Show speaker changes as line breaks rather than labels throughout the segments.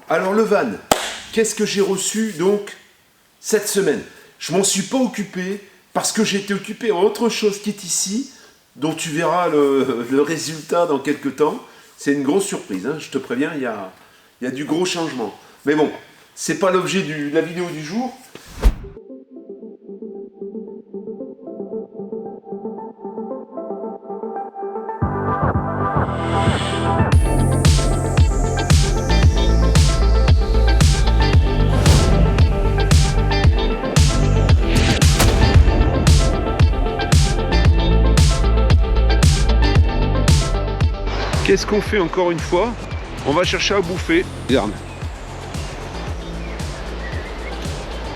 Alors le van, qu'est-ce que j'ai reçu donc cette semaine? Je m'en suis pas occupé parce que j'étais occupé à autre chose qui est ici, dont tu verras le résultat dans quelques temps. C'est une grosse surprise, hein, je te préviens, il y a du gros changement. Mais bon, c'est pas l'objet de la vidéo du jour. Qu'est-ce qu'on fait encore une fois? On va chercher à bouffer. Regarde.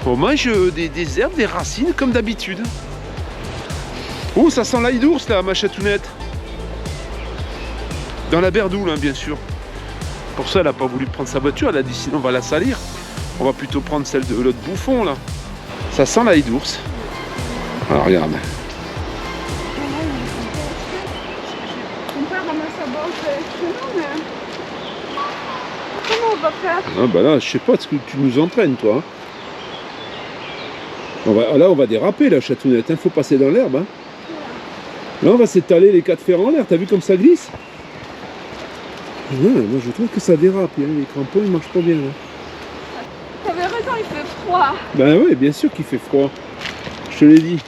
On mange des herbes, des racines comme d'habitude. Oh, ça sent l'ail d'ours là, ma chatounette. Dans la berdoule, hein, bien sûr. Pour ça, elle n'a pas voulu prendre sa voiture. Elle a dit sinon on va la salir. On va plutôt prendre celle de l'autre bouffon là. Ça sent l'ail d'ours. Alors regarde.
Comment on va faire?
Ah bah là, je sais pas ce que tu nous entraînes, toi. Là, on va déraper, la chatounette. Il faut passer dans l'herbe. Hein. Là, on va s'étaler les 4 fers en l'air. T'as vu comme ça glisse? Ouais, moi, je trouve que ça dérape. Hein. Les crampons, ils marchent pas bien. Là.
T'avais raison, il fait froid.
Ben oui, bien sûr qu'il fait froid. Je te l'ai dit.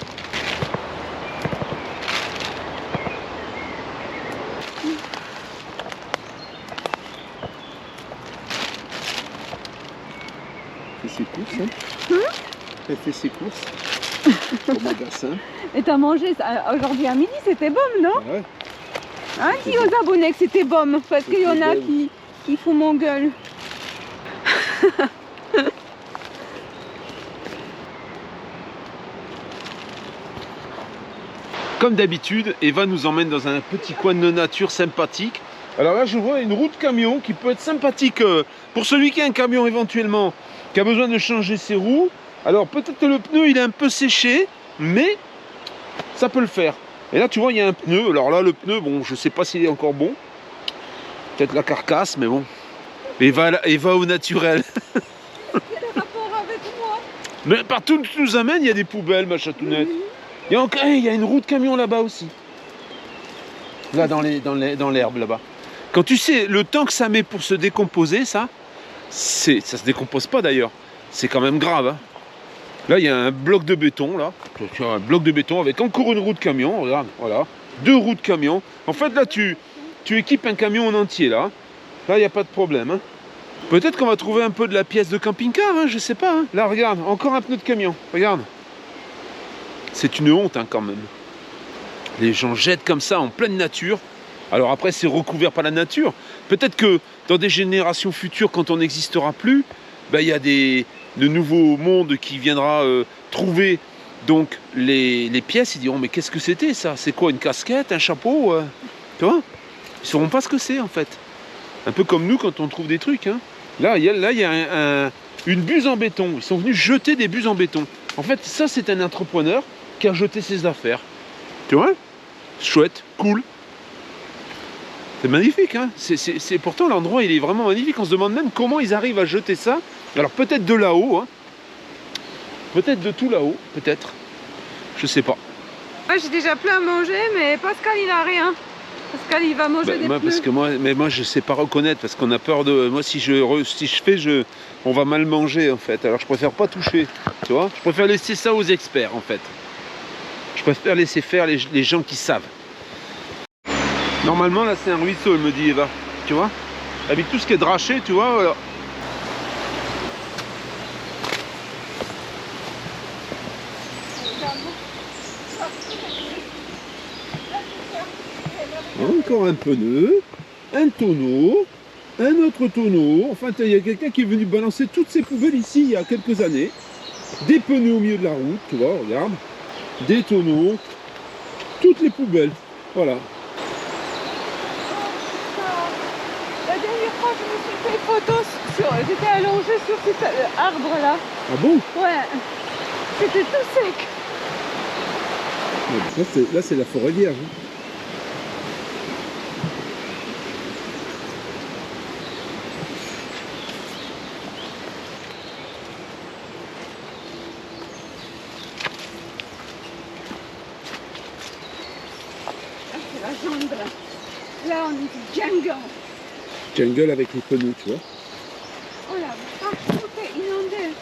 Elle fait ses courses, hein. Elle fait ses courses au magasin.
Et t'as mangé aujourd'hui à midi, c'était bon, non?
Ouais.
Hein, dis aux abonnés que c'était bon, parce qu'il y en a qui font mon gueule.
Comme d'habitude, Eva nous emmène dans un petit coin de nature sympathique. Alors là, je vois une roue de camion qui peut être sympathique pour celui qui a un camion éventuellement, qui a besoin de changer ses roues. Alors peut-être que le pneu il est un peu séché, mais ça peut le faire. Et là, tu vois, il y a un pneu. Alors là, le pneu, bon, je sais pas s'il est encore bon. Peut-être la carcasse, mais bon. Eva au naturel.
Quel rapport avec moi?
Mais partout où tu nous amènes, il y a des poubelles, ma chatounette. Il y a une roue de camion là-bas aussi. Là, dans l'herbe, là-bas. Quand tu sais le temps que ça met pour se décomposer, ça se décompose pas d'ailleurs. C'est quand même grave. Hein. Là, il y a un bloc de béton, là. Un bloc de béton avec encore une roue de camion. Regarde, voilà. 2 roues de camion. En fait, là, tu équipes un camion en entier, là. Là, il n'y a pas de problème. Hein. Peut-être qu'on va trouver un peu de la pièce de camping-car, hein, je sais pas. Hein. Là, regarde, encore un pneu de camion. Regarde. C'est une honte, hein, quand même. Les gens jettent comme ça en pleine nature. Alors après, c'est recouvert par la nature. Peut-être que dans des générations futures, quand on n'existera plus, ben, y a de nouveaux mondes qui viendra trouver donc les pièces. Ils diront, mais qu'est-ce que c'était ça? C'est quoi, une casquette, un chapeau tu vois? Ils ne sauront pas ce que c'est en fait. Un peu comme nous quand on trouve des trucs. Hein. Là, il y a une buse en béton. Ils sont venus jeter des buses en béton. En fait, ça, c'est un entrepreneur qui a jeté ses affaires. Tu vois? Chouette, cool. C'est magnifique, hein. Pourtant, l'endroit, il est vraiment magnifique. On se demande même comment ils arrivent à jeter ça. Alors, peut-être de là-haut, hein. Peut-être de tout là-haut, peut-être. Je sais pas.
Moi, j'ai déjà plein à manger, mais Pascal, il a rien. Pascal, il va manger des pneus.
Moi, je sais pas reconnaître, parce qu'on a peur de... Moi, si je fais, on va mal manger, en fait. Alors, je préfère pas toucher, tu vois. Je préfère laisser ça aux experts, en fait. Je préfère laisser faire les gens qui savent. Normalement, là, c'est un ruisseau, elle me dit Eva. Tu vois? Avec tout ce qui est draché, tu vois. Voilà. Encore un pneu, un tonneau, un autre tonneau. Enfin, il y a quelqu'un qui est venu balancer toutes ces poubelles ici il y a quelques années. Des pneus au milieu de la route, tu vois, regarde. Des tonneaux, toutes les poubelles. Voilà.
La dernière fois, je me suis fait photo j'étais allongée sur cet arbre là.
Ah bon?
Ouais. C'était tout sec.
Là, c'est la forêt vierge.
arbre. Là, on est du jungle.
Jungle avec les pneus, tu vois.
Oh là, partout est inondé.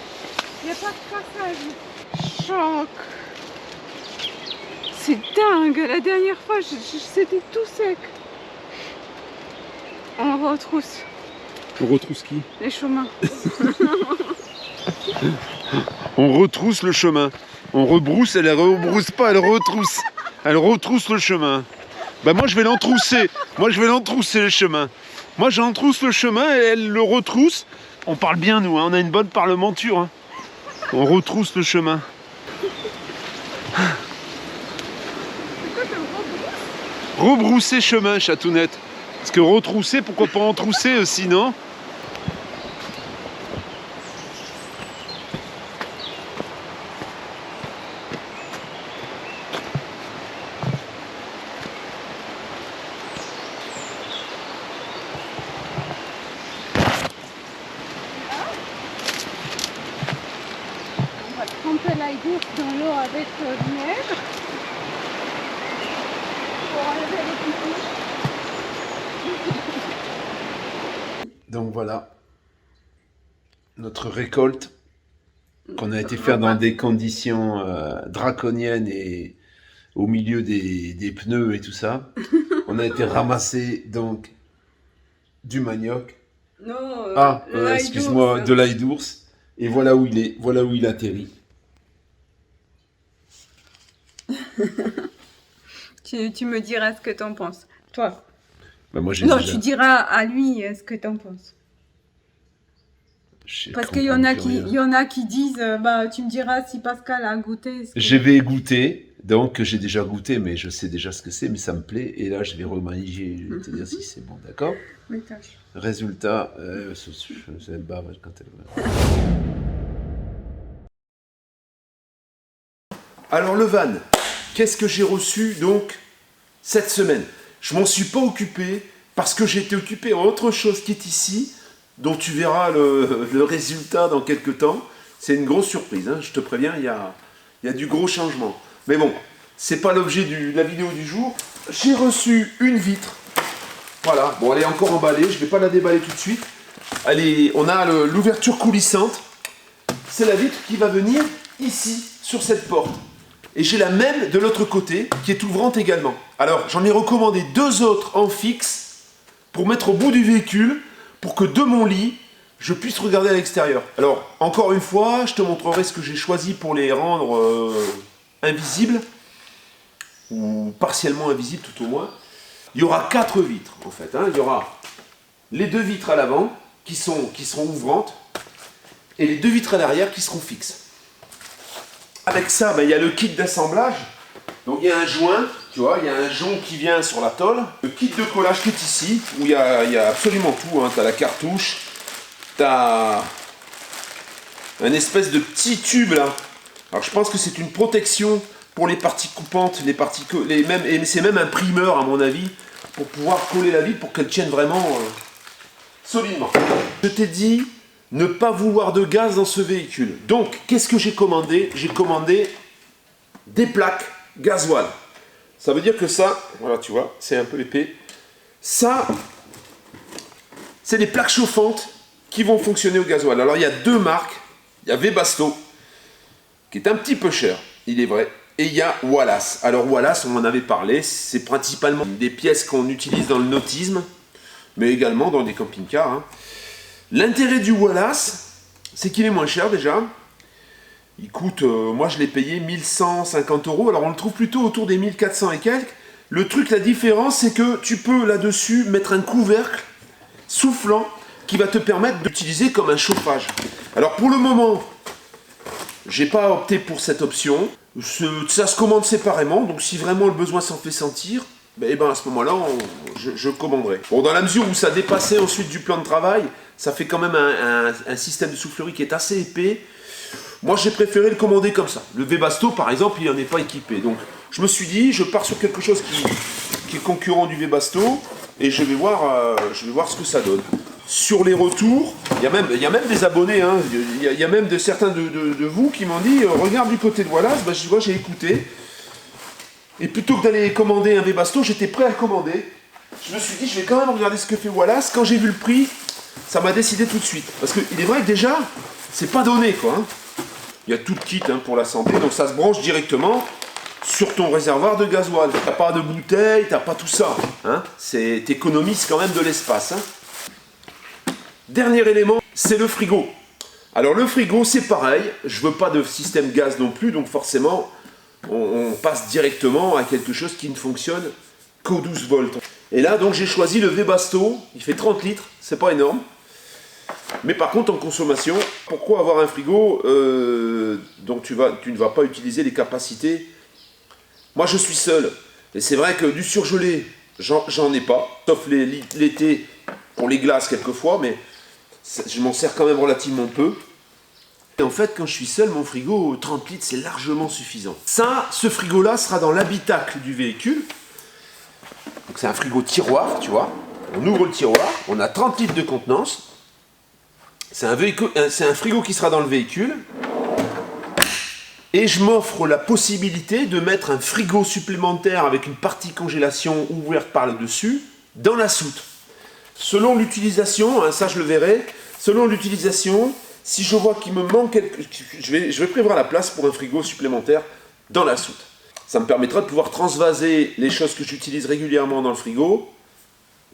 Il n'y a pas de passage. Choc. C'est dingue. La dernière fois, c'était tout sec. On retrousse
On retrousse qui?
les chemins.
On retrousse le chemin. On rebrousse, elle ne rebrousse pas, elle retrousse. Elle retrousse le chemin. Bah moi je vais l'entrousser. Moi je vais l'entrousser le chemin. Moi j'entrousse le chemin et elle le retrousse. On parle bien nous, hein, on a une bonne parlementure. Hein. On retrousse le chemin. Rebrousser chemin, Chatounette. Parce que retrousser, pourquoi pas entrousser aussi, non?
On va tremper l'ail d'ours dans l'eau avec le vinaigre. Pour enlever les pipis.
Donc voilà, notre récolte qu'on a été faire dans des conditions draconiennes et au milieu des pneus et tout ça. On a été ramasser donc du manioc.
Non,
Excuse-moi, de l'ail d'ours. Et voilà où il est, voilà où il atterrit.
Tu me diras ce que t'en penses. Toi.
Bah moi, j'ai
Non,
déjà...
tu diras à lui ce que t'en penses. Parce qu'il y en a qui disent, bah tu me diras si Pascal a goûté.
Je vais goûter, donc j'ai déjà goûté, mais je sais déjà ce que c'est, mais ça me plaît. Et là, je vais remanier, je vais te dire si c'est bon, d'accord? Résultat, elle bave quand elle va. Alors le van, qu'est-ce que j'ai reçu donc cette semaine? Je m'en suis pas occupé parce que j'étais occupé à autre chose qui est ici, dont tu verras le résultat dans quelques temps. C'est une grosse surprise, hein, je te préviens, il y a du gros changement. Mais bon, c'est pas l'objet de la vidéo du jour. J'ai reçu une vitre. Voilà, bon, elle est encore emballée, je vais pas la déballer tout de suite. On a l'ouverture coulissante. C'est la vitre qui va venir ici, sur cette porte. Et j'ai la même de l'autre côté, qui est ouvrante également. Alors, j'en ai recommandé 2 autres en fixe, pour mettre au bout du véhicule, pour que de mon lit, je puisse regarder à l'extérieur. Alors, encore une fois, je te montrerai ce que j'ai choisi pour les rendre invisibles, ou partiellement invisibles tout au moins. Il y aura 4 vitres, en fait. Hein. Il y aura les 2 vitres à l'avant, qui seront ouvrantes, et les 2 vitres à l'arrière qui seront fixes. Avec ça, il y a le kit d'assemblage. Donc il y a un joint, tu vois, il y a un jonc qui vient sur la tôle. Le kit de collage qui est ici, où il y a absolument tout. Hein. Tu as la cartouche, tu as un espèce de petit tube là. Alors je pense que c'est une protection pour les parties coupantes, et c'est même un primeur à mon avis, pour pouvoir coller la vitre pour qu'elle tienne vraiment solidement. Je t'ai dit ne pas vouloir de gaz dans ce véhicule. Donc, qu'est-ce que j'ai commandé? J'ai commandé des plaques gasoil. Ça veut dire que ça, voilà, tu vois, c'est un peu épais. Ça, c'est des plaques chauffantes qui vont fonctionner au gasoil. Alors, il y a 2 marques. Il y a Webasto, qui est un petit peu cher, il est vrai. Et il y a Wallace. Alors, Wallace, on en avait parlé, c'est principalement des pièces qu'on utilise dans le nautisme, mais également dans des camping-cars. Hein. L'intérêt du Wallace, c'est qu'il est moins cher déjà. Il coûte, moi je l'ai payé 1150 €. Alors on le trouve plutôt autour des 1400 et quelques. Le truc, la différence, c'est que tu peux là-dessus mettre un couvercle soufflant qui va te permettre d'utiliser comme un chauffage. Alors pour le moment, j'ai pas opté pour cette option. Ça se commande séparément, donc si vraiment le besoin s'en fait sentir, à ce moment-là, je commanderai. Bon, dans la mesure où ça dépassait ensuite du plan de travail, ça fait quand même un système de soufflerie qui est assez épais. Moi, j'ai préféré le commander comme ça. Le Webasto, par exemple, il n'en est pas équipé. Donc, je me suis dit, je pars sur quelque chose qui est concurrent du Webasto et je vais voir ce que ça donne. Sur les retours, il y a même des abonnés, hein, il y a même certains de vous qui m'ont dit regarde du côté de Wallace. Je vois, j'ai écouté. Et plutôt que d'aller commander un Webasto, j'étais prêt à le commander. Je me suis dit, je vais quand même regarder ce que fait Wallace. Quand j'ai vu le prix, ça m'a décidé tout de suite. Parce qu'il est vrai que déjà, c'est pas donné, quoi. Hein. Il y a tout le kit hein, pour l'assembler, donc ça se branche directement sur ton réservoir de gasoil. T'as pas de bouteille, t'as pas tout ça. Hein. T'économises quand même de l'espace. Hein. Dernier élément, c'est le frigo. Alors le frigo, c'est pareil. Je veux pas de système gaz non plus, donc forcément, on passe directement à quelque chose qui ne fonctionne qu'aux 12 volts. Et là, donc, j'ai choisi le Webasto. Il fait 30 litres, c'est pas énorme. Mais par contre, en consommation, pourquoi avoir un frigo dont tu ne vas pas utiliser les capacités? Moi, je suis seul. Et c'est vrai que du surgelé, j'en ai pas. Sauf l'été, pour les glaces quelquefois, mais je m'en sers quand même relativement peu. Et en fait, quand je suis seul, mon frigo, 30 litres, c'est largement suffisant. Ça, ce frigo-là sera dans l'habitacle du véhicule. Donc c'est un frigo tiroir, tu vois. On ouvre le tiroir, on a 30 litres de contenance. C'est un frigo qui sera dans le véhicule. Et je m'offre la possibilité de mettre un frigo supplémentaire avec une partie congélation ouverte par le dessus dans la soute. Selon l'utilisation, hein, ça je le verrai, selon l'utilisation, si je vois qu'il me manque je vais prévoir la place pour un frigo supplémentaire dans la soute. Ça me permettra de pouvoir transvaser les choses que j'utilise régulièrement dans le frigo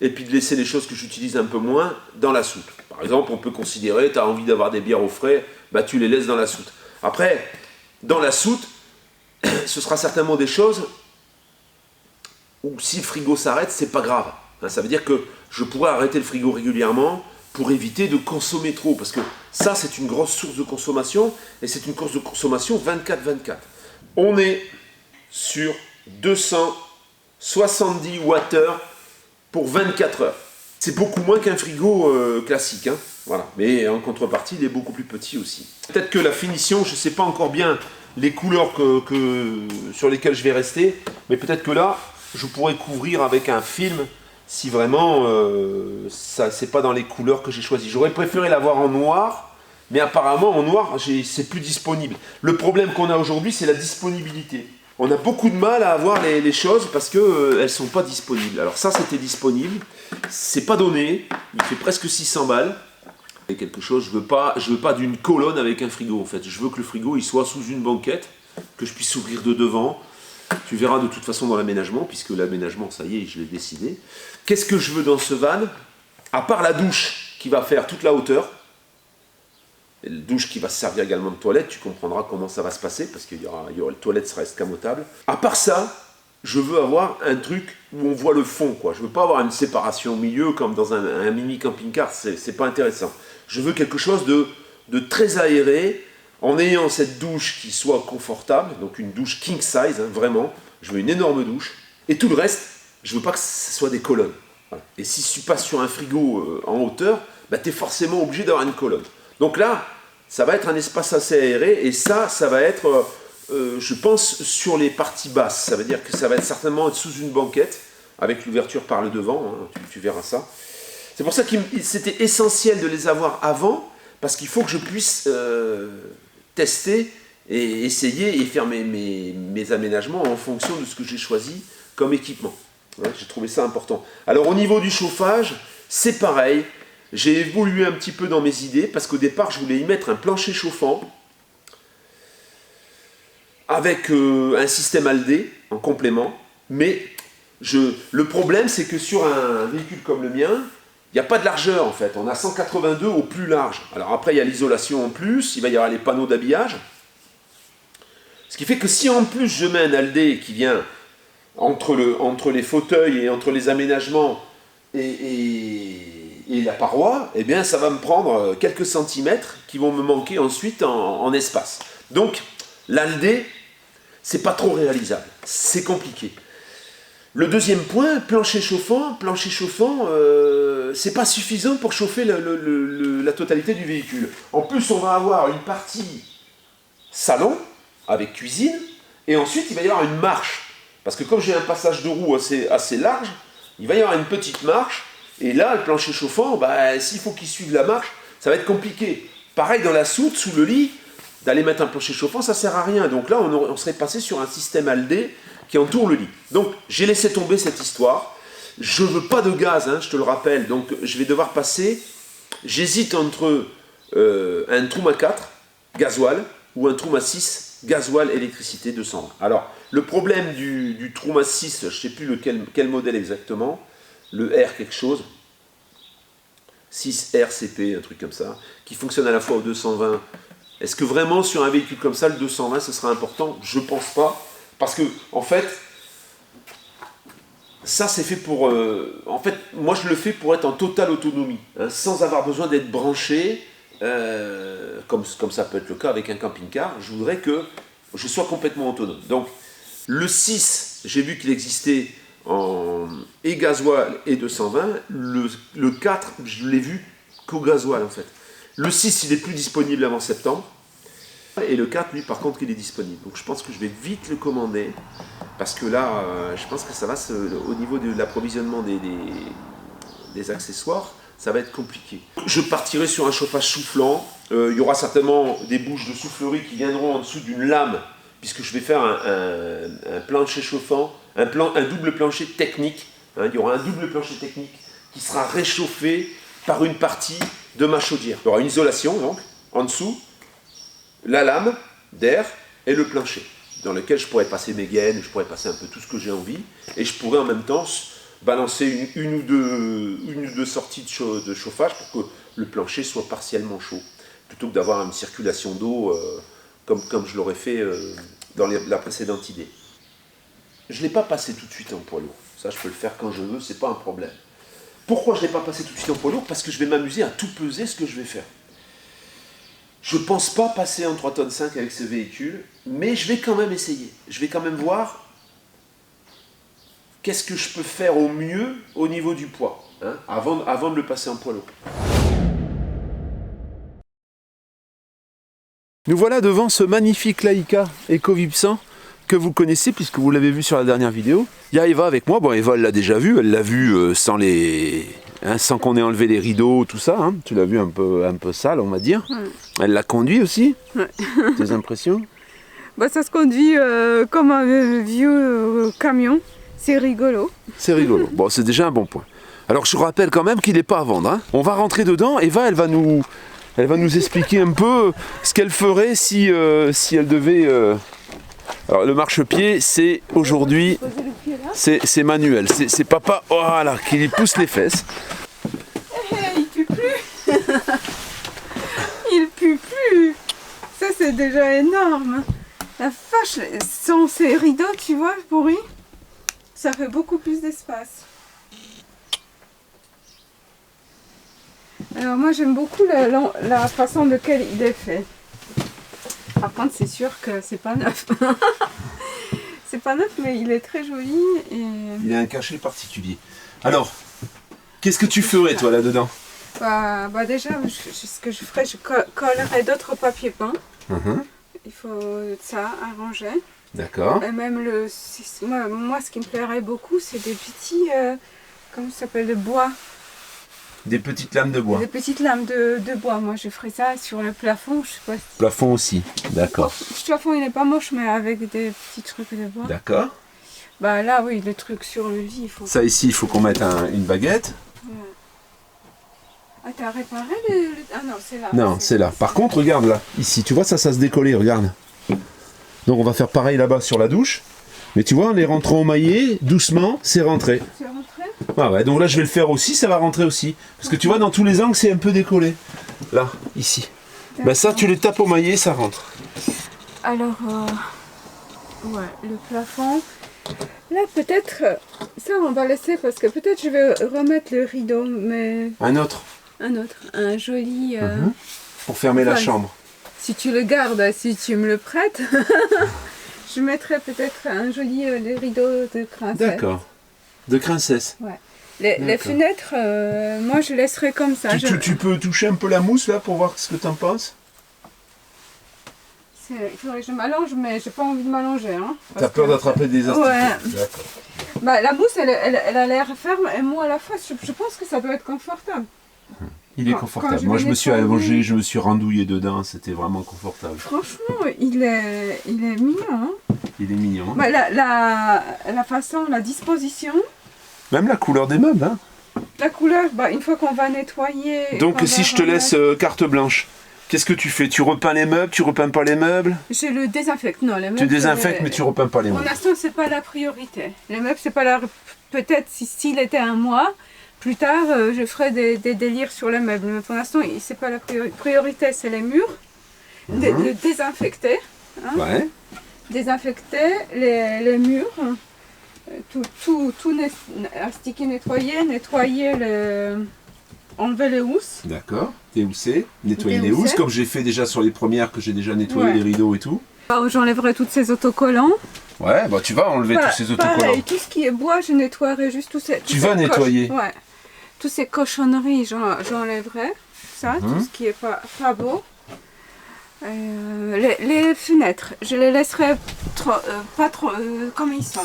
et puis de laisser les choses que j'utilise un peu moins dans la soute. Par exemple, on peut considérer, tu as envie d'avoir des bières au frais, bah tu les laisses dans la soute. Après, dans la soute, ce sera certainement des choses où si le frigo s'arrête, c'est pas grave. Hein, ça veut dire que je pourrais arrêter le frigo régulièrement pour éviter de consommer trop. Parce que ça, c'est une grosse source de consommation et c'est une course de consommation 24-24. On est sur 270 Wh pour 24 heures. C'est beaucoup moins qu'un frigo classique. Hein. Voilà. Mais en contrepartie, il est beaucoup plus petit aussi. Peut-être que la finition, je ne sais pas encore bien les couleurs sur lesquelles je vais rester, mais peut-être que là, je pourrais couvrir avec un film si vraiment ça c'est pas dans les couleurs que j'ai choisies. J'aurais préféré l'avoir en noir, mais apparemment en noir, c'est plus disponible. Le problème qu'on a aujourd'hui, c'est la disponibilité. On a beaucoup de mal à avoir les choses parce qu'elles ne sont pas disponibles. Alors ça, c'était disponible. C'est pas donné. Il fait presque 600 balles. Et quelque chose, je veux pas d'une colonne avec un frigo en fait. Je veux que le frigo il soit sous une banquette, que je puisse ouvrir de devant. Tu verras de toute façon dans l'aménagement, puisque l'aménagement, ça y est, je l'ai décidé. Qu'est-ce que je veux dans ce van? À part la douche qui va faire toute la hauteur, et la douche qui va se servir également de toilette, tu comprendras comment ça va se passer, parce qu'il y aura le toilette, ça reste escamotable. À part ça, je veux avoir un truc où on voit le fond, quoi. Je veux pas avoir une séparation au milieu comme dans un mini camping-car, c'est pas intéressant. Je veux quelque chose de très aéré, en ayant cette douche qui soit confortable, donc une douche king size, hein, vraiment. Je veux une énorme douche. Et tout le reste, je veux pas que ce soit des colonnes. Voilà. Et si tu passes sur un frigo en hauteur, bah, tu es forcément obligé d'avoir une colonne. Donc là, ça va être un espace assez aéré, et ça va être, je pense, sur les parties basses. Ça veut dire que ça va être certainement sous une banquette, avec l'ouverture par le devant, hein, tu verras ça. C'est pour ça que c'était essentiel de les avoir avant, parce qu'il faut que je puisse tester et essayer et faire mes aménagements en fonction de ce que j'ai choisi comme équipement. Ouais, j'ai trouvé ça important. Alors au niveau du chauffage, c'est pareil. J'ai évolué un petit peu dans mes idées, parce qu'au départ, je voulais y mettre un plancher chauffant avec un système Aldé en complément. Mais le problème, c'est que sur un véhicule comme le mien, il n'y a pas de largeur en fait. On a 182 au plus large. Alors après, il y a l'isolation en plus, il va y avoir les panneaux d'habillage. Ce qui fait que si en plus je mets un Aldé qui vient entre les fauteuils et entre les aménagements et la paroi, eh bien ça va me prendre quelques centimètres qui vont me manquer ensuite en espace. Donc l'Aldé, c'est pas trop réalisable, c'est compliqué. Le deuxième point, plancher chauffant, c'est pas suffisant pour chauffer la totalité du véhicule. En plus, on va avoir une partie salon avec cuisine, et ensuite il va y avoir une marche. Parce que comme j'ai un passage de roue assez large, il va y avoir une petite marche, et là, le plancher chauffant, bah, s'il faut qu'il suive la marche, ça va être compliqué. Pareil dans la soute, sous le lit, d'aller mettre un plancher chauffant, ça sert à rien. Donc là, on serait passé sur un système Aldé qui entoure le lit. Donc j'ai laissé tomber cette histoire. Je veux pas de gaz, hein, je te le rappelle. Donc je vais devoir passer. J'hésite entre un Trouma 4 gasoil ou un Trouma 6 gasoil électricité 220. Alors le problème du Trouma 6, je ne sais plus quel modèle exactement, le R quelque chose, 6 RCP, un truc comme ça, qui fonctionne à la fois au 220. Est-ce que vraiment sur un véhicule comme ça, le 220, ce sera important? Je pense pas. Parce que, en fait, ça c'est fait pour... en fait, moi je le fais pour être en totale autonomie, hein, sans avoir besoin d'être branché, comme ça peut être le cas avec un camping-car. Je voudrais que je sois complètement autonome. Donc, le 6, j'ai vu qu'il existait en et gasoil et 220. Le 4, je l'ai vu qu'au gasoil en fait. Le 6, il est plus disponible avant septembre. Et le 4, lui, par contre, il est disponible. Donc je pense que je vais vite le commander. Parce que là, je pense que ça va, au niveau de l'approvisionnement des accessoires, ça va être compliqué. Je partirai sur un chauffage soufflant. Il y aura certainement des bouches de soufflerie qui viendront en dessous d'une lame, puisque je vais faire un plancher chauffant, un double plancher technique. Hein, il y aura un double plancher technique qui sera réchauffé par une partie de ma chaudière. Il y aura une isolation, donc, en dessous, la lame d'air et le plancher, dans lequel je pourrais passer mes gaines, je pourrais passer un peu tout ce que j'ai envie, et je pourrais en même temps balancer une ou deux sorties de chauffage pour que le plancher soit partiellement chaud, plutôt que d'avoir une circulation d'eau comme je l'aurais fait dans la précédente idée. Je ne l'ai pas passé tout de suite en poids lourd, ça je peux le faire quand je veux, c'est pas un problème. Pourquoi je ne l'ai pas passé tout de suite en poids lourd? Parce que je vais m'amuser à tout peser ce que je vais faire. Je ne pense pas passer en 3,5 tonnes avec ce véhicule, mais je vais quand même essayer. Je vais quand même voir qu'est-ce que je peux faire au mieux au niveau du poids, hein, avant de le passer en poids lourd. Nous voilà devant ce magnifique Laika EcoVip 100 que vous connaissez puisque vous l'avez vu sur la dernière vidéo. Il y a Eva avec moi. Bon, Eva elle l'a déjà vu, elle l'a vu sans qu'on ait enlevé les rideaux, tout ça. Hein. Tu l'as vu un peu sale, on va dire. Elle l'a conduit aussi. Tes impressions?
Bah, ça se conduit comme un vieux camion. C'est rigolo.
C'est rigolo. Bon, c'est déjà un bon point. Alors je rappelle quand même qu'il n'est pas à vendre. Hein. On va rentrer dedans. Eva, elle va nous expliquer un peu ce qu'elle ferait si elle devait... Alors le marchepied, c'est aujourd'hui, c'est manuel. C'est papa, voilà, qui lui pousse les fesses.
Il pue plus. Il pue plus. Ça c'est déjà énorme. La vache, sans ces rideaux, tu vois, pourris, ça fait beaucoup plus d'espace. Alors moi j'aime beaucoup la façon de laquelle il est fait. Par contre c'est sûr que c'est pas neuf. C'est pas neuf mais il est très joli. Et...
il a un cachet particulier. Alors, qu'est-ce que tu ferais toi là-dedans?
Bah déjà ce que je ferais, je collerais d'autres papiers peints. Il faut ça arranger.
D'accord.
Et même moi ce qui me plairait beaucoup c'est des petits, comment ça s'appelle, de bois.
Des petites lames de bois.
Des petites lames de bois. Moi, je ferais ça sur le plafond. Je sais pas si...
Plafond aussi, d'accord.
Le plafond, il n'est pas moche, mais avec des petits trucs de bois.
D'accord.
Bah là, oui, le truc sur le lit, il faut...
Ça ici, il faut qu'on mette une baguette.
Ouais. Ah, t'as réparé le... Ah non, c'est là.
Non, c'est là. Par contre, regarde là. Ici, tu vois, ça se décoller, regarde. Donc, on va faire pareil là-bas sur la douche. Mais tu vois, en les rentrant au maillet, doucement, c'est rentré.
C'est rentré?
Ah ouais, donc là je vais le faire aussi, ça va rentrer aussi. Parce que tu vois, dans tous les angles, c'est un peu décollé. Là, ici. Ben ça, tu les tapes au maillet, ça rentre.
Alors, ouais, le plafond. Là, peut-être, ça on va laisser parce que peut-être je vais remettre le rideau, mais...
Un autre.
Un joli...
Pour fermer la chambre.
Si tu le gardes, si tu me le prêtes, je mettrai peut-être un joli rideau de princesse.
D'accord. De princesse.
Ouais. Les fenêtres, moi je laisserai comme ça.
Tu peux toucher un peu la mousse là pour voir ce que tu en penses?
Il faudrait que je m'allonge, mais j'ai pas envie de m'allonger. Hein,
t'as peur d'attraper des asticots?
Ouais.
D'accord.
Bah, la mousse, elle a l'air ferme, et moi à la fois, je pense que ça doit être confortable.
Il est
Quand
confortable.
je
Moi,
vais
je me suis
nettoyer-
allongé, je me suis randouillé dedans. C'était vraiment confortable.
Franchement, il est mignon. Hein.
Il est mignon. Hein.
Bah, la façon, la disposition,
Même la couleur des meubles. Hein.
la couleur, bah, une fois qu'on va nettoyer... et
Donc,
qu'on
si
va
je te laisse
remettre-
carte blanche, qu'est-ce que tu fais? Tu repeins les meubles? Tu repeins pas les meubles?
Je le désinfecte. Non, les meubles...
Tu désinfectes, mais tu repeins pas les
Pour
meubles.
l'instant, c'est pas la priorité. Les meubles, c'est pas la... Peut-être s'il était un mois, plus tard, je ferai des délires sur les meubles. Mais pour l'instant, c'est pas la priorité, c'est les murs. Le désinfecter. Hein.
Ouais.
Désinfecter les murs. Tout astiquer, nettoyer enlever les housses.
D'accord. Déhousser. Nettoyer les
Déhousser.
housses, comme j'ai fait déjà sur les premières que j'ai déjà nettoyé
Ouais.
les rideaux et tout.
J'enlèverai tous ces autocollants.
Ouais, bah tu vas enlever tous ces autocollants.
Pareil, tout ce qui est bois, je nettoierai juste tous ces...
Tu vas nettoyer.
Ouais. Toutes ces cochonneries, j'enlèverai. Ça, tout ce qui est pas beau. Les fenêtres, je les laisserai pas trop comme ils sont.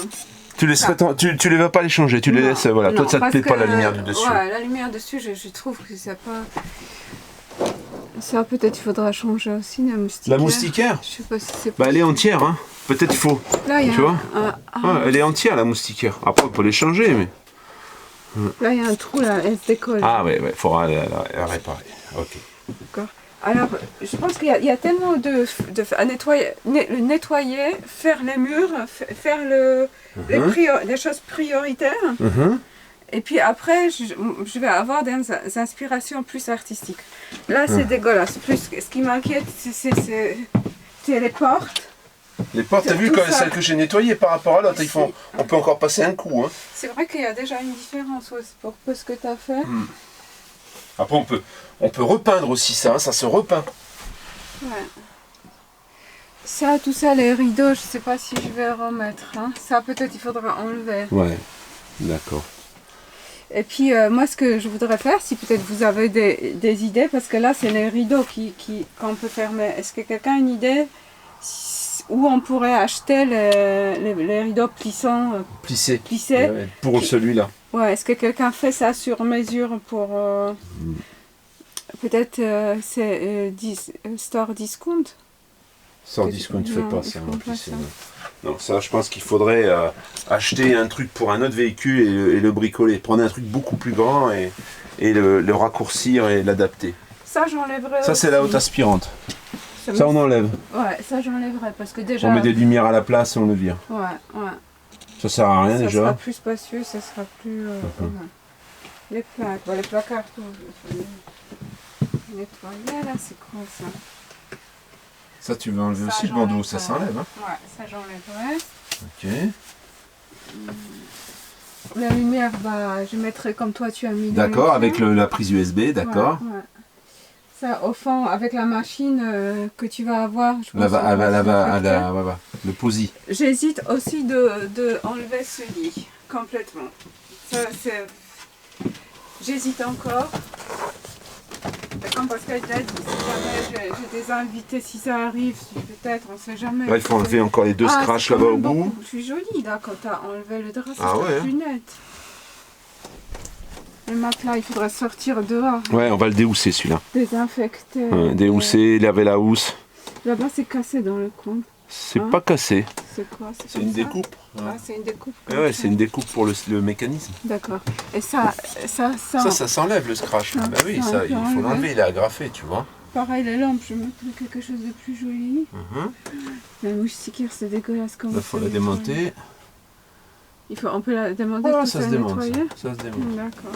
Tu les vas pas les changer, tu les
Non,
laisses, voilà.
non,
Toi, ça te
parce
plaît pas la
que,
lumière du dessus.
Ouais, la lumière dessus, je trouve que c'est pas... Ça, peut-être il faudra changer aussi, la moustiquaire.
La moustiquaire?
Je sais pas si c'est
Bah elle est entière, hein. Peut-être il faut.
Là, il y a
Tu vois
un-
Ouais, elle est entière la moustiquaire. Après on peut les changer, mais.
là, il y a un trou, là, elle se décolle.
Ah ouais, faudra la réparer. Ok.
D'accord. Alors, je pense qu'il y a tellement à nettoyer, nettoyer, faire les murs, faire les choses prioritaires. Et puis après, je vais avoir des inspirations plus artistiques. Là, c'est dégueulasse. Plus, ce qui m'inquiète, c'est les portes.
Les portes, t'as vu
Tout
quand
ça.
celles que j'ai nettoyées par rapport à l'autre, on peut encore passer un coup. Hein.
C'est vrai qu'il y a déjà une différence aussi pour ce que tu as fait.
Après on peut repeindre aussi ça, hein, ça se repeint.
Ouais. Ça, tout ça, les rideaux, je sais pas si je vais remettre. Hein. Ça, peut-être il faudra enlever.
Ouais, d'accord.
Et puis, moi, ce que je voudrais faire, si peut-être vous avez des idées, parce que là, c'est les rideaux qu'on peut fermer. Est-ce que quelqu'un a une idée où on pourrait acheter les rideaux plissants
Plissé.
plissés?
Ouais, pour celui-là.
Ouais, est-ce que quelqu'un fait ça sur mesure pour... Peut-être c'est store discount?
Sans discount, tu fais
Non,
pas
ils
ça.
font
Non,
pas
plissé,
ça.
non. Non, ça, je pense qu'il faudrait acheter un truc pour un autre véhicule et le bricoler. Prendre un truc beaucoup plus grand et le raccourcir et l'adapter.
Ça, j'enlèverai.
Ça, c'est la haute aspirante. Ça, on enlève.
Ouais, ça, j'enlèverai parce que déjà.
On met des lumières à la place et on le vire.
Ouais, ouais.
Ça sert à rien
Ça
déjà.
sera plus spacieux, ça sera plus... ouais. Les plaques, bon, les placards, tout. Nettoyer, là, c'est quoi ça?
Ça, tu veux enlever
Ça,
aussi le bandeau,
j'enlève,
ça s'enlève. Hein.
Ouais, ça, j'enlèverai.
Ok.
La lumière, bah, je mettrai comme toi, tu as mis.
D'accord, avec la prise USB, d'accord.
Ouais, ouais. Ça, au fond, avec la machine que tu vas avoir, je pense.
Le posi.
J'hésite aussi de enlever ce lit complètement. Ça, j'hésite encore. Et comme Pascal l'a dit, si jamais j'ai des invités, si ça arrive, peut-être, on sait jamais.
Là, il faut enlever encore les deux scratchs
c'est
là-bas au
beaucoup
bout.
plus joli là quand tu as enlevé le drap, c'est
Ah ouais,
plus net. Le matelas, il faudra sortir dehors,
Ouais, on va le déhousser celui-là.
désinfecter.
Déhousser, laver la housse.
Là-bas, c'est cassé dans le coin.
C'est
Hein?
pas cassé.
C'est quoi?
C'est
comme
une
ça
découpe.
Ah, c'est une découpe.
Ouais,
comme
ouais,
ça.
c'est une découpe pour le mécanisme.
D'accord. Et ça.
Ça s'enlève le scratch.
Ça,
Bah oui,
ça,
ça,
on
il
peut
faut
enlever.
l'enlever, il est agrafé, tu vois.
Pareil, les lampes, je mettrai quelque chose de plus joli. La moustiquaire, c'est dégueulasse comme
Il faut la démonter.
On peut la démonter
Ah,
tout
ça se
ça,
démonte.
nettoyer.
Ça se démonte.
D'accord.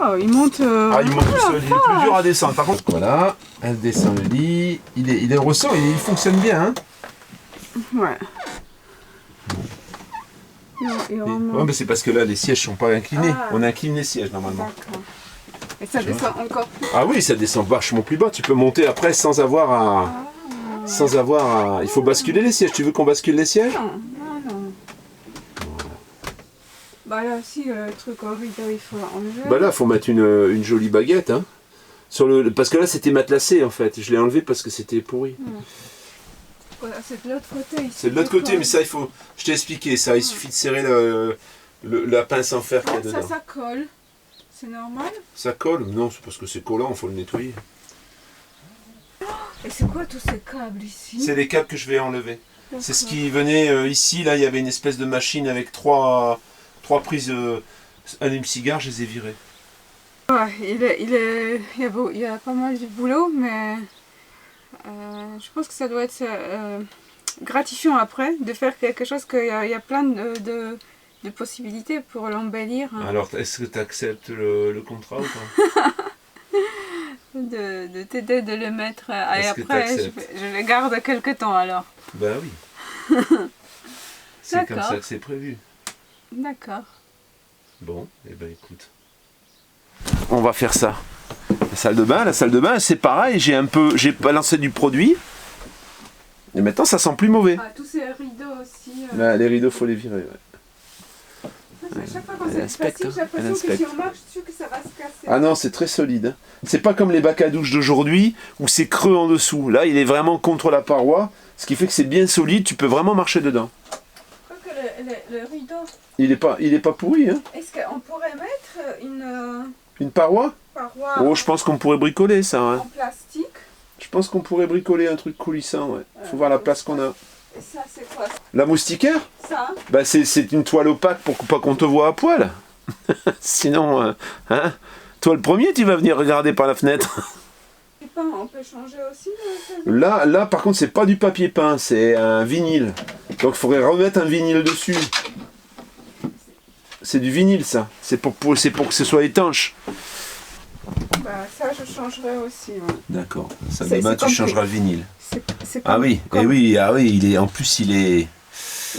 Oh, il monte.
Ah, il monte tout seul, il est plus dur à descendre. Par contre, voilà, elle descend le lit. Il est ressort, il fonctionne bien. Hein.
Ouais.
Ouais, mais c'est parce que là, les sièges sont pas inclinés.
Ah.
On incline les sièges normalement.
D'accord. Et ça descend encore plus.
Ah oui, ça descend vachement plus bas. Tu peux monter après sans avoir à. Il faut basculer les sièges. Tu veux qu'on bascule les sièges?
Non. Bah là aussi, le truc au rideau, il faut enlever.
Bah là, il faut mettre une jolie baguette. Hein. Parce que là, c'était matelassé en fait. Je l'ai enlevé parce que c'était pourri.
Voilà, c'est de l'autre côté.
C'est de l'autre côté, mais ça, il faut. Je t'ai expliqué ça. Il suffit de serrer la pince en fer qu'il y a dedans.
Ça colle. c'est normal.
Ça colle? Non, c'est parce que c'est collant, il faut le nettoyer.
Et c'est quoi tous ces câbles ici?
C'est les câbles que je vais enlever.
D'accord.
C'est ce qui venait ici, là il y avait une espèce de machine avec trois prises allume-cigare, je les ai virées.
Ouais, il y a pas mal de boulot, mais je pense que ça doit être gratifiant après de faire quelque chose qu'il y a plein de possibilités pour l'embellir. Hein.
Alors, est-ce que tu acceptes le contrat ou pas?
De t'aider de le mettre et
Est-ce que
après
t'acceptes?
je le garde quelque temps alors.
Ben oui. C'est comme
D'accord.
ça que c'est prévu.
D'accord.
Bon, et ben écoute. On va faire ça. La salle de bain, c'est pareil, j'ai balancé du produit. Et maintenant ça sent plus mauvais.
Ah, tous ces rideaux aussi.
Là, les rideaux, faut les virer. Ouais.
À chaque fois quand
Elle
c'est
inspecte,
facile, j'ai
hein. Elle
l'impression que si
inspecte.
on marche dessus que ça va se casser.
Ah non, c'est très solide. Hein. C'est pas comme les bacs à douche d'aujourd'hui où c'est creux en dessous. Là, il est vraiment contre la paroi, ce qui fait que c'est bien solide, tu peux vraiment marcher dedans.
Je crois que le rideau,
Il est pas pourri, hein.
est-ce qu'on pourrait mettre
Une paroi?
paroi
Oh, je pense qu'on pourrait bricoler ça. Hein.
en plastique?
Je pense qu'on pourrait bricoler un truc coulissant, ouais. Faut voir la place qu'on a.
Et ça c'est quoi?
La moustiquaire?
Ça?
Bah c'est une toile opaque pour pas qu'on te voit à poil. Sinon, hein, toi le premier, tu vas venir regarder par la fenêtre.
Et pas, on peut changer aussi le...
Là par contre, c'est pas du papier peint, c'est un vinyle. Donc il faudrait remettre un vinyle dessus. C'est du vinyle ça. C'est pour que ce soit étanche.
Bah ça je changerai aussi. Ouais.
D'accord. Ça
C'est
demain tu
comme
changeras le vinyle.
C'est
Ah
comme-
oui,
comme-
et oui, ah oui, il
Il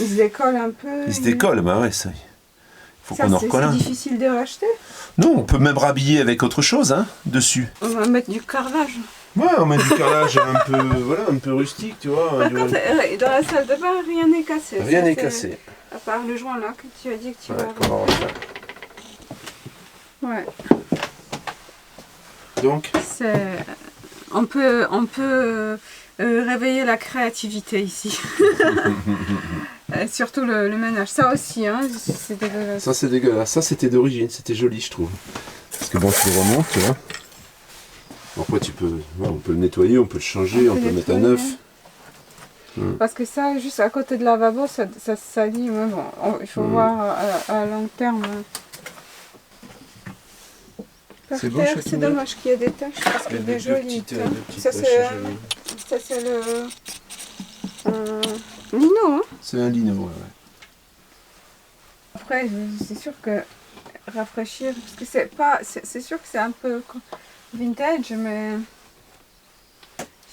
se décolle un peu.
se décolle, bah ouais, ça. Faut
Ça
qu'on en
c'est
recolle un.
difficile de racheter.
Non, on peut même rhabiller avec autre chose, hein, dessus.
On va mettre du carrelage.
Ouais, on met du carrelage un peu rustique, tu vois.
Par contre, dans la salle de bain, rien n'est cassé.
Rien
Ça,
n'est
c'est-
cassé.
À part le joint là que tu as dit que tu
Ouais,
vas
qu'on va refaire.
Ouais.
Donc,
C'est... On peut réveiller la créativité ici. Surtout le ménage. Ça aussi, hein, c'est dégueulasse.
ça c'est dégueulasse. Ça c'était d'origine, c'était joli, je trouve. Parce que bon, tu le remontes, tu vois. Après, on peut le nettoyer, on peut le changer, on peut mettre un
nettoyer.
neuf.
Parce que ça, juste à côté de lavabo, ça salit. Mais bon, il faut voir à long terme. Par
C'est beau,
terre,
Châteauneuf.
c'est dommage qu'il y ait des taches parce qu'il est joli. Ça, c'est le lino. Hein.
C'est un lino, ouais.
Après, c'est sûr que rafraîchir, parce que c'est sûr que c'est un peu vintage, mais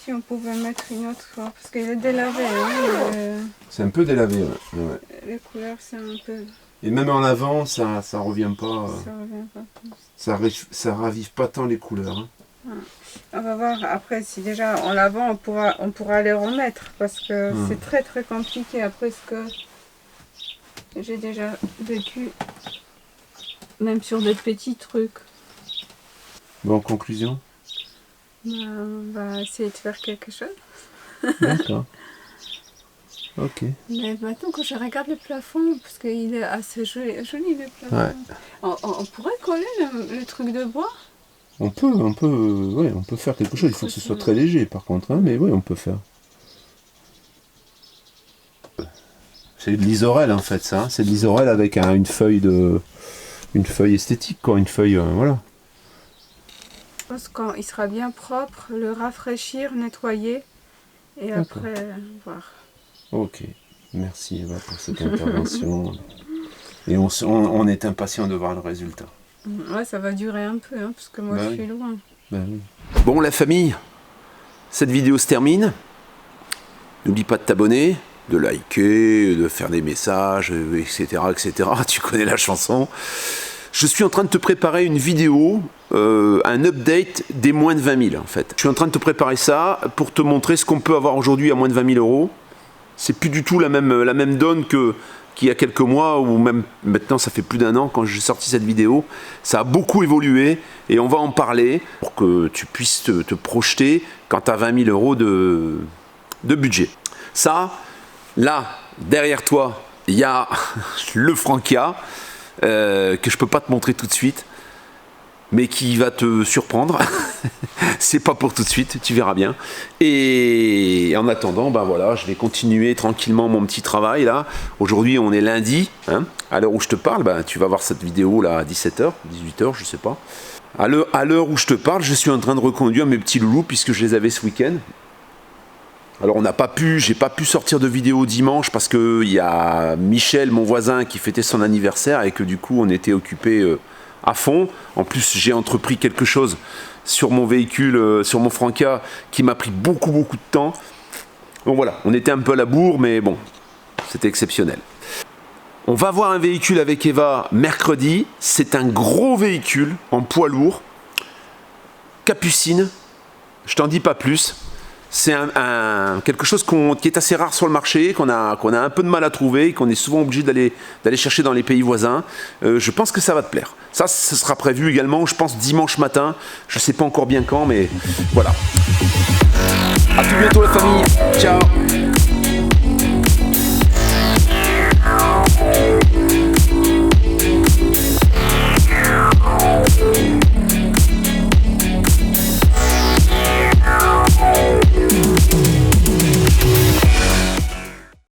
si on pouvait mettre une autre, parce qu'il est délavé. Hein,
C'est un peu délavé, ouais.
les couleurs, c'est un peu.
Et même en avant, ça revient pas.
Ça revient pas plus.
Ça ravive pas tant les couleurs. Hein.
On va voir après si déjà en lavant on pourra les remettre parce que c'est très très compliqué après ce que j'ai déjà vécu même sur des petits trucs.
Bon, en conclusion.
On va essayer de faire quelque chose.
D'accord. Ok.
Mais maintenant quand je regarde le plafond, parce qu'il est assez joli le plafond.
Ouais.
On pourrait coller le truc de bois.
On peut faire quelque chose. Il faut que ce soit très léger par contre, hein, mais oui, on peut faire. C'est de l'isorel en fait, ça. Hein. C'est de l'isorel avec une feuille esthétique, quoi. Une feuille, voilà.
Je pense qu'il sera bien propre, le rafraîchir, nettoyer et après voir.
Ok. Merci Eva pour cette intervention. Et on est impatient de voir le résultat.
Ouais, ça va durer un peu, hein, parce que moi je suis loin.
Ben oui. Bon la famille, cette vidéo se termine. N'oublie pas de t'abonner, de liker, de faire des messages, etc., etc. Tu connais la chanson. Je suis en train de te préparer une vidéo, un update des moins de 20 000 en fait. Je suis en train de te préparer ça pour te montrer ce qu'on peut avoir aujourd'hui à moins de 20 000 euros. C'est plus du tout la même donne qu'il y a quelques mois, ou même maintenant ça fait plus d'un an quand j'ai sorti cette vidéo. Ça a beaucoup évolué et on va en parler pour que tu puisses te projeter quand tu as 20 000 euros de budget. Ça, là, derrière toi, il y a le Frankia que je peux pas te montrer tout de suite. mais qui va te surprendre. C'est pas pour tout de suite, tu verras bien. Et en attendant, ben voilà, je vais continuer tranquillement mon petit travail là. Aujourd'hui, on est lundi, hein. À l'heure où je te parle, ben, tu vas voir cette vidéo là à 17h, 18h, je sais pas. À l'heure où je te parle, je suis en train de reconduire mes petits loulous puisque je les avais ce week-end. Alors j'ai pas pu sortir de vidéo dimanche parce que il y a Michel, mon voisin, qui fêtait son anniversaire et que du coup on était occupé à fond. En plus, j'ai entrepris quelque chose sur mon véhicule, sur mon Franca, qui m'a pris beaucoup de temps. Donc voilà, on était un peu à la bourre, mais bon, c'était exceptionnel. On va voir un véhicule avec Eva mercredi. C'est un gros véhicule en poids lourd, Capucine. Je t'en dis pas plus. C'est quelque chose qui est assez rare sur le marché, qu'on a un peu de mal à trouver, qu'on est souvent obligé d'aller chercher dans les pays voisins. Je pense que ça va te plaire. Ça, ce sera prévu également, je pense, dimanche matin. Je ne sais pas encore bien quand, mais voilà. A tout bientôt la famille. Ciao.